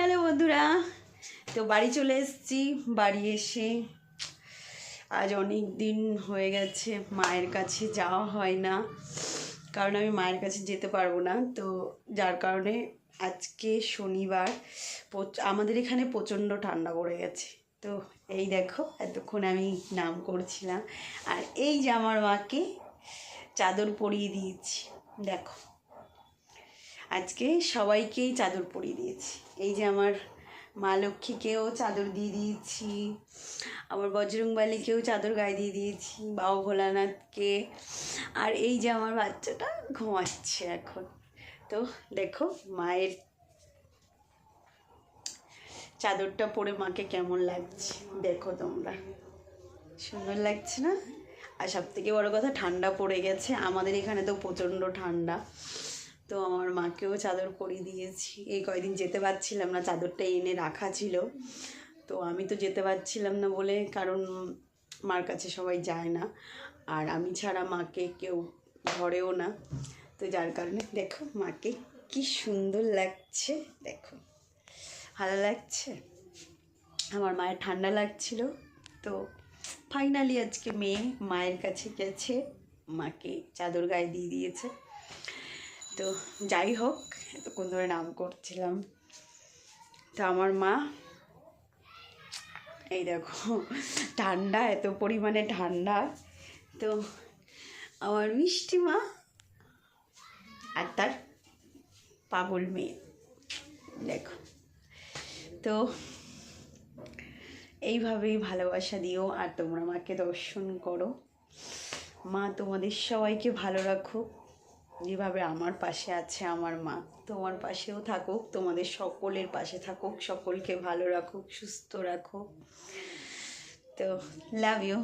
Hello বন্ধুরা, তো বাড়ি চলে এসেছি। বাড়ি এসে আজ অনেক দিন হয়ে গেছে মায়ের কাছে যাওয়া হয় না, কারণ আমি মায়ের কাছে যেতে পারবো না। তো যার কারণে আজকে শনিবার, আমাদের এখানে প্রচণ্ড ঠান্ডা পড়ে গেছে। তো এই দেখো, এতক্ষণ আমি নাম করছিলাম, আর এই যে আমার মাকে চাদর পরিয়ে দিয়েছি। দেখো, আজকে সবাইকেই চাদর পরিয়ে দিয়েছি। এই যে আমার মা লক্ষ্মীকেও চাদর দিয়ে দিয়েছি, আমার বজরংবলীকেও চাদর গায়ে দিয়ে দিয়েছি, বাবা ভোলানাথকে, আর এই যে আমার বাচ্চাটা ঘুমাচ্ছে এখন। তো দেখো মায়ের চাদরটা পরে মাকে কেমন লাগছে, দেখো তোমরা, সুন্দর লাগছে না? আর সব থেকে বড়ো কথা, ঠান্ডা পড়ে গেছে আমাদের এখানে, তো প্রচণ্ড ঠান্ডা। তো আমার মাকেও চাদর পরিয়ে দিয়েছি। এই কয়দিন যেতে পারছিলাম না, চাদরটা এনে রাখা ছিল, তো আমি তো যেতে পারছিলাম না বলে, কারণ মার কাছে সবাই যায় না, আর আমি ছাড়া মাকে কেউ ধরেও না। তো যার কারণে দেখো মাকে কি সুন্দর লাগছে, দেখো ভালো লাগছে। আমার মায়ের ঠান্ডা লাগছিল, তো ফাইনালি আজকে মেয়ে মায়ের কাছে গেছে, মাকে চাদর গায়ে দিয়ে দিয়েছে। তো যাই হোক, এতক্ষণ ধরে নাম করছিলাম। তো আমার মা, এই দেখো ঠান্ডা, এত পরিমাণে ঠান্ডা। তো আমার মিষ্টি মা আর তার পাগল মেয়ে, দেখো। তো এইভাবেই ভালোবাসা দিও, আর তোমরা মাকে দর্শন করো। মা তোমাদের সবাইকে ভালো রাখো, যেভাবে আমার পাশে আছে আমার মা, তোমার পাশেও থাকুক, তোমাদের সকলের পাশে থাকুক, সকলকে ভালো রাখুক, সুস্থ রাখুক। তো লাভ ইউ।